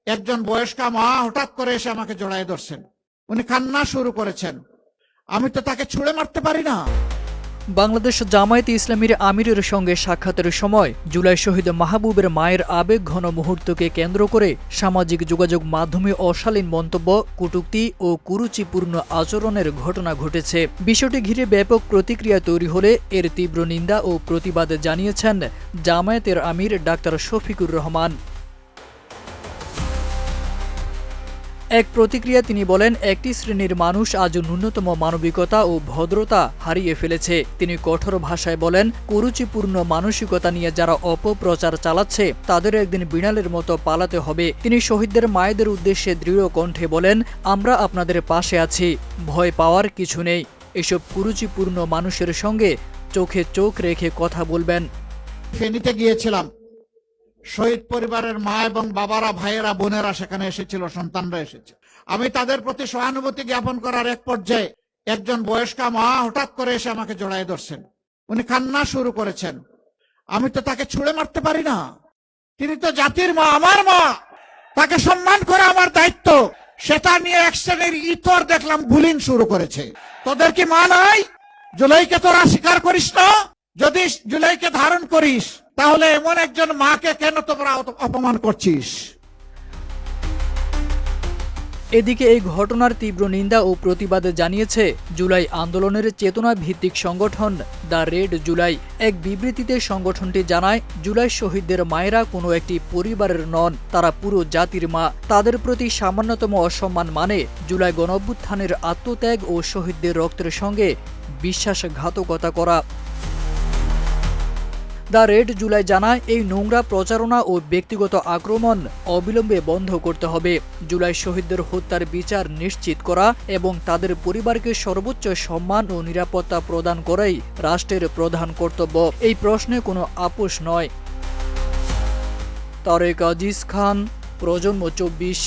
একজন বয়স্কা মা হঠাৎ করে এসে আমাকে জড়ায় ধরছেন, উনি কান্না শুরু করেছেন। আমি তো তাকে ছুঁড়ে মারতে পারি না। বাংলাদেশ জামায়াতে ইসলামীর আমিরের সঙ্গে সাক্ষাতের সময় জুলাই শহীদ মাহবুবের মায়ের আবেগঘন মুহূর্তকে কেন্দ্র করে সামাজিক যোগাযোগ মাধ্যমে অশালীন মন্তব্য, কটূক্তি ও কুরুচিপূর্ণ আচরণের ঘটনা ঘটেছে। বিষয়টি ঘিরে ব্যাপক প্রতিক্রিয়া তৈরি হলে এর তীব্র নিন্দা ও প্রতিবাদ জানিয়েছেন জামায়াতের আমির ডাক্তার শফিকুর রহমান। এক প্রতিক্রিয়া তিনি বলেন, একটি শ্রেণীর মানুষ আজ ন্যূনতম মানবিকতা ও ভদ্রতা হারিয়ে ফেলেছে। তিনি কঠোর ভাষায় বলেন, কুরুচিপূর্ণ মানসিকতা নিয়ে যারা অপপ্রচার চালাচ্ছে তাদের একদিন বিড়ালের মতো পালাতে হবে। তিনি শহীদদের মায়েদের উদ্দেশ্যে দৃঢ় কণ্ঠে বলেন, আমরা আপনাদের পাশে আছি, ভয় পাওয়ার কিছু নেই। এসব কুরুচিপূর্ণ মানুষের সঙ্গে চোখে চোখ রেখে কথা বলবেন। ফেনীতে গিয়েছিলাম, শহীদ পরিবারের মা এবং বাবারা, ভাইয়েরা, বোনেরা সেখানে এসেছিল, সন্তানরা এসেছে। আমি তাদের প্রতি সহানুভূতি জ্ঞাপন করার এক পর্যায়ে একজন বয়স্কা মা হঠাৎ করে এসে আমাকে জড়ায় ধরছেন, উনি কান্না শুরু করেছেন। আমি তো তাকে ছুঁড়ে মারতে পারি না। তিনি তো জাতির মা, আমার মা, তাকে সম্মান করা আমার দায়িত্ব। সেটা নিয়ে এক শ্রেণীর ইতর দেখলাম বুলিং শুরু করেছে। তোদের কি মা নাই? জুলাইকে তোরা স্বীকার করিস না? যদি জুলাইকে ধারণ করিস তাহলে এমন একজন মাকে কেন তোমরা অপমান করছিস? এদিকে এই ঘটনার তীব্র নিন্দা ও প্রতিবাদ জানিয়েছে জুলাই আন্দোলনের চেতনা ভিত্তিক সংগঠন দ্য রেড জুলাই। এক বিবৃতিতে সংগঠনটি জানায়, জুলাই শহীদদের মায়েরা কোনো একটি পরিবারের নন, তারা পুরো জাতির মা। তাদের প্রতি সামান্যতম অসম্মান মানে জুলাই গণঅভ্যুত্থানের আত্মত্যাগ ও শহীদদের রক্তের সঙ্গে বিশ্বাসঘাতকতা করা। দ্য রেড জুলাই জানায়, এই নোংরা প্রচারণা ও ব্যক্তিগত আক্রমণ অবিলম্বে বন্ধ করতে হবে। জুলাই শহীদদের হত্যার বিচার নিশ্চিত করা এবং তাদের পরিবারকে সর্বোচ্চ সম্মান ও নিরাপত্তা প্রদান করাই রাষ্ট্রের প্রধান কর্তব্য। এই প্রশ্নে কোনো আপোষ নয়। তারেক আজিজ খান, প্রজন্ম 24।